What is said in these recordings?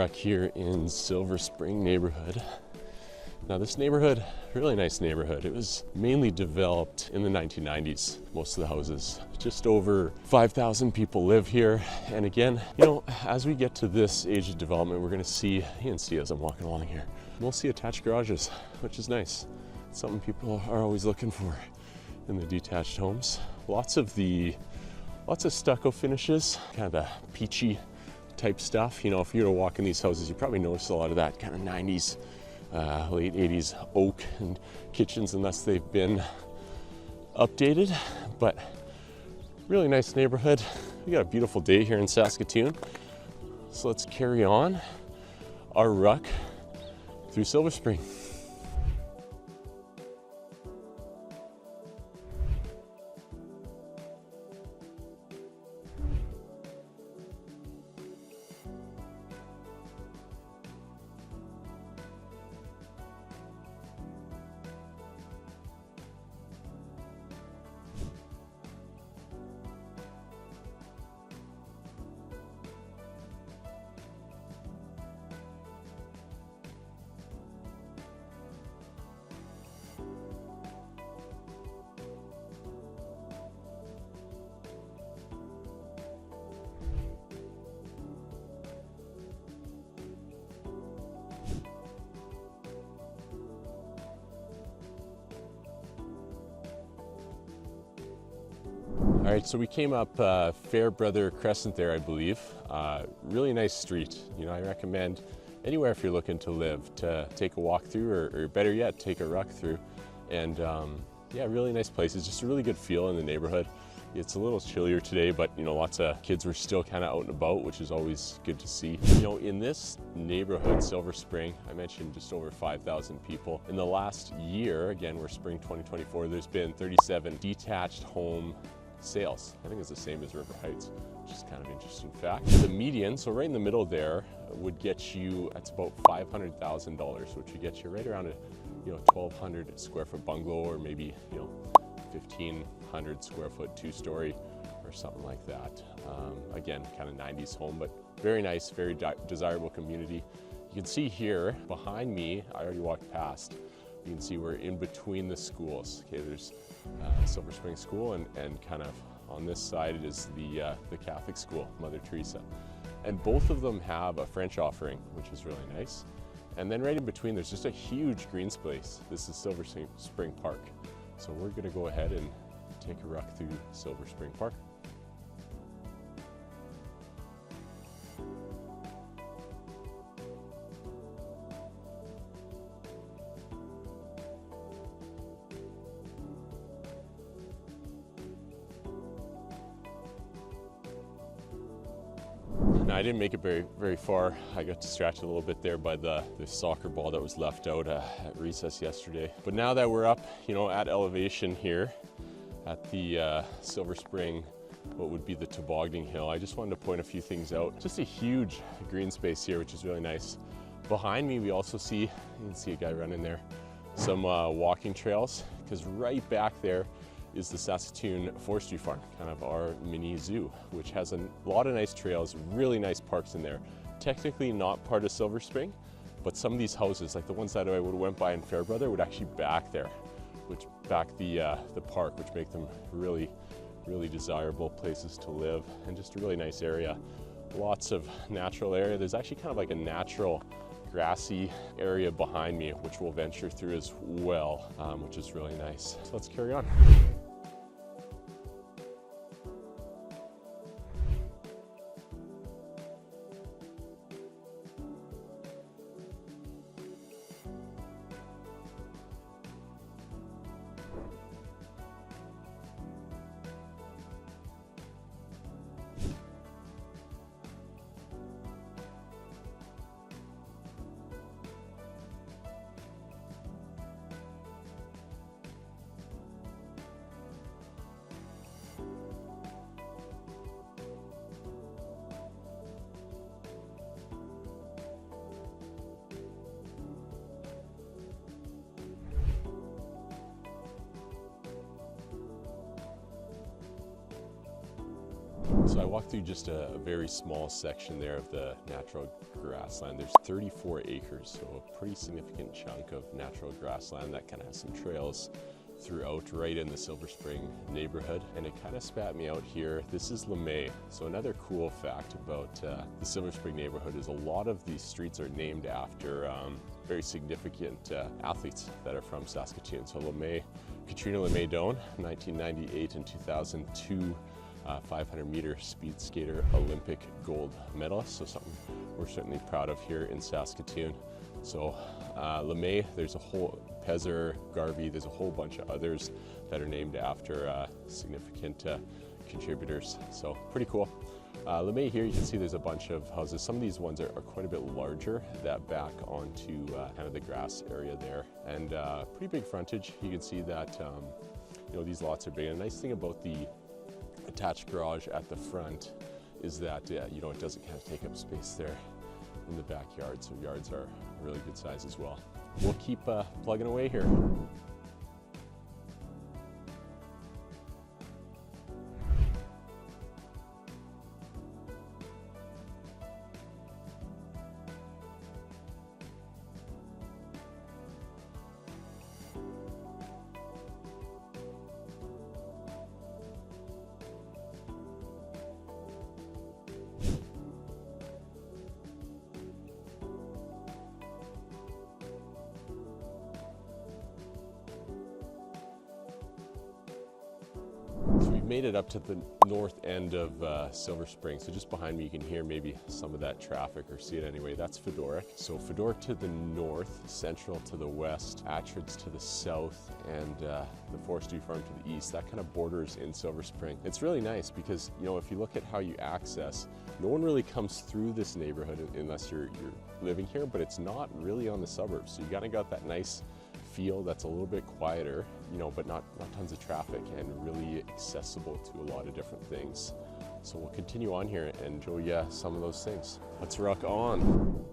truck here in Silver Spring neighborhood. Now this neighborhood, really nice neighborhood. It was mainly developed in the 1990s, most of the houses. Just over 5,000 people live here. And again, you know, as we get to this age of development, we're gonna see, you can see as I'm walking along here, mostly attached garages, which is nice. It's something people are always looking for in the detached homes. Lots of stucco finishes, kind of the peachy type stuff. You know, if you were to walk in these houses, you probably notice a lot of that kind of 90s, late 80s oak and kitchens, unless they've been updated. But really nice neighborhood. We got a beautiful day here in Saskatoon. So let's carry on our ruck through Silver Spring. All right, so we came up Fairbrother Crescent there, I believe. Really nice street. You know, I recommend anywhere if you're looking to live to take a walk through, or better yet, take a ruck through. And yeah, really nice place. It's just a really good feel in the neighborhood. It's a little chillier today, but you know, lots of kids were still kind of out and about, which is always good to see. You know, in this neighborhood, Silver Spring, I mentioned just over 5,000 people. In the last year, again, we're spring 2024, there's been 37 detached home sales. I think it's the same as River Heights, which is kind of an interesting fact. The median, so right in the middle there, would get you, that's about $500,000, which would get you right around a 1,200 square foot bungalow, or maybe 1,500 square foot two-story or something like that. Again, kind of 90s home, but very nice, very desirable community. You can see here behind me, I already walked past. You can see we're in between the schools. Okay, there's Silver Spring School, and kind of on this side is the Catholic school, Mother Teresa. And both of them have a French offering, which is really nice. And then right in between, there's just a huge green space. This is Silver Spring Park. So we're gonna go ahead and take a ruck through Silver Spring Park. Now, I didn't make it very far. I got distracted a little bit there by the soccer ball that was left out at recess yesterday. But now that we're up, at elevation here at the Silver Spring, what would be the tobogganing hill, I just wanted to point a few things out. Just a huge green space here, which is really nice. Behind me, we also see, you can see a guy running there, some walking trails, because right back there is the Saskatoon Forestry Farm, kind of our mini zoo, which has a lot of nice trails, really nice parks in there. Technically not part of Silver Spring, but some of these houses, like the ones that I would have went by in Fairbrother, would actually back there, which back the park, which make them really desirable places to live, and just a really nice area. Lots of natural area. There's actually kind of like a natural grassy area behind me, which we'll venture through as well, which is really nice. So let's carry on. So I walked through just a very small section there of the natural grassland. There's 34 acres, so a pretty significant chunk of natural grassland that kind of has some trails throughout right in the Silver Spring neighborhood. And it kind of spat me out here. This is LeMay. So another cool fact about the Silver Spring neighborhood is a lot of these streets are named after very significant athletes that are from Saskatoon. So LeMay, Katrina LeMay Doan, 1998 and 2002 500-meter speed skater Olympic gold medalist. So something we're certainly proud of here in Saskatoon. So LeMay, there's a whole, Pezer, Garvey, there's a whole bunch of others that are named after significant contributors. So pretty cool. LeMay here, you can see there's a bunch of houses. Some of these ones are quite a bit larger that back onto kind of the grass area there. And pretty big frontage. You can see that you know, these lots are big. And the nice thing about the attached garage at the front is that you know, it doesn't kind of take up space there in the backyard. So yards are really good size as well. We'll keep plugging away here. So we've made it up to the north end of Silver Spring. So just behind me, you can hear maybe some of that traffic or see it anyway. That's Fedoric. So Fedoric to the north, Central to the west, Atrid's to the south, and the Forestry Farm to the east. That kind of borders in Silver Spring. It's really nice because, you know, if you look at how you access, no one really comes through this neighborhood unless you're living here, but it's not really on the suburbs. So you kind of got that nice feel that's a little bit quieter, you know, but not tons of traffic and really accessible to a lot of different things. So we'll continue on here and show you some of those things. Let's rock on.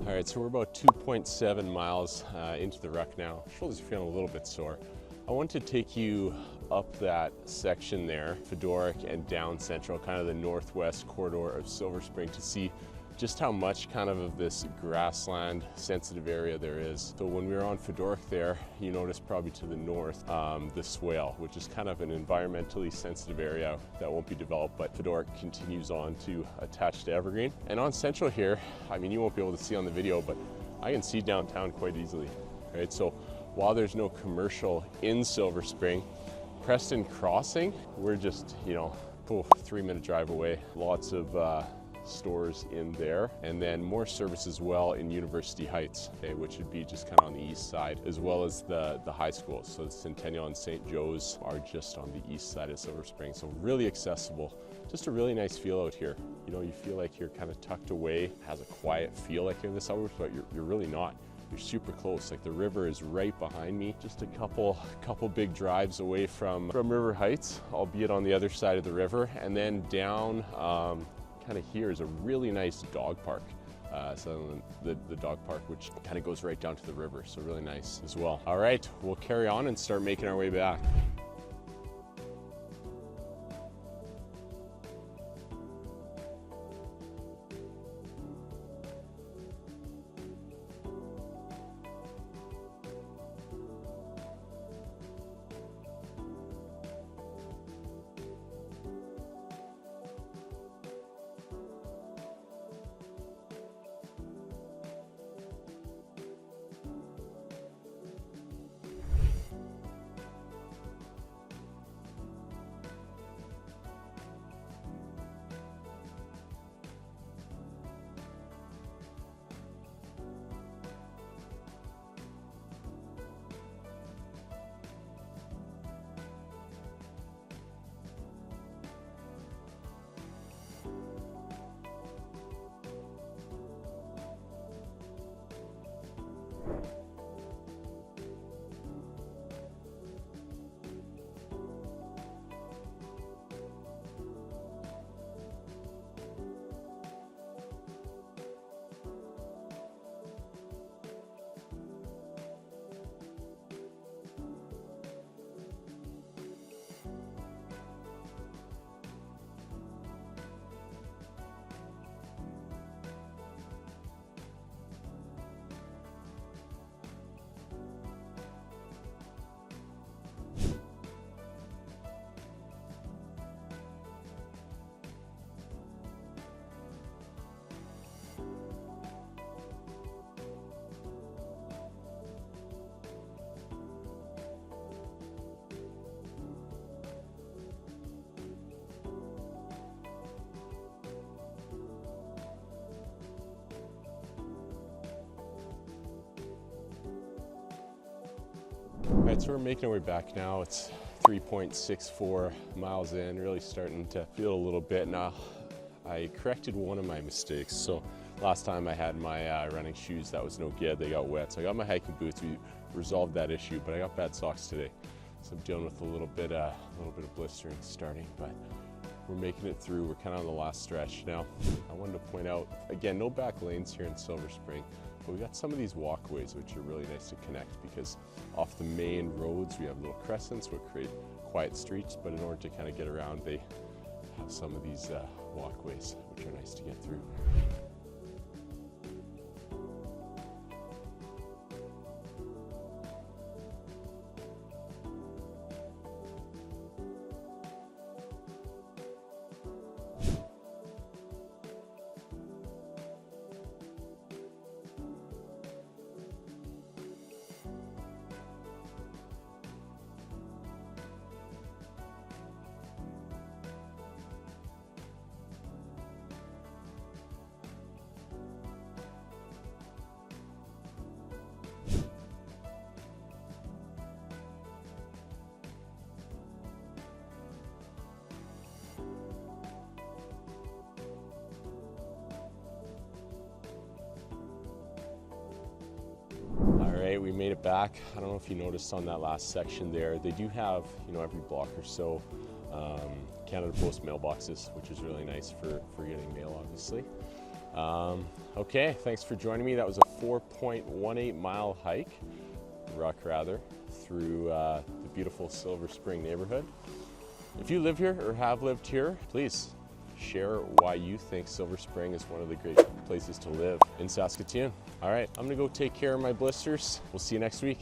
All right, so we're about 2.7 miles into the ruck now. Shoulders are feeling a little bit sore. I want to take you up that section there, Fedoric, and down Central, kind of the northwest corridor of Silver Spring, to see just how much kind of this grassland sensitive area there is. So when we were on Fedoric there, you noticed probably to the north, the swale, which is kind of an environmentally sensitive area that won't be developed, but Fedoric continues on to attach to Evergreen. And on Central here, I mean, you won't be able to see on the video, but I can see downtown quite easily, right? So while there's no commercial in Silver Spring, Preston Crossing, we're just, you know, 3-minute drive away. Lots of stores in there, and then more service as well in University Heights, okay, which would be just kind of on the east side, as well as the high schools. So Centennial and St. Joe's are just on the east side of Silver Spring, so really accessible. Just a really nice feel out here. You know, you feel like you're kind of tucked away. It has a quiet feel like you're in the suburbs, but you're really not. You're super close. Like the river is right behind me, just a couple big drives away from River Heights, albeit on the other side of the river, and then down kind of here is a really nice dog park. So the dog park, which kind of goes right down to the river, so really nice as well. All right, we'll carry on and start making our way back. Right, so we're making our way back now. It's 3.64 miles in, really starting to feel a little bit. Now, I corrected one of my mistakes. So last time I had my running shoes, that was no good, they got wet. So I got my hiking boots, we resolved that issue, but I got bad socks today. So I'm dealing with a little bit of blistering starting, but we're making it through. We're kind of on the last stretch now. I wanted to point out, again, no back lanes here in Silver Spring, but we got some of these walkways which are really nice to connect, because off the main roads we have little crescents which create quiet streets, but in order to kind of get around, they have some of these walkways which are nice to get through. We made it back. I don't know if you noticed on that last section there, they do have, every block or so, Canada Post mailboxes, which is really nice for getting mail, obviously. Okay, thanks for joining me. That was a 4.18 mile hike, through the beautiful Silver Spring neighborhood. If you live here or have lived here, please share why you think Silver Spring is one of the great places to live in Saskatoon. All right, I'm gonna go take care of my blisters. We'll see you next week.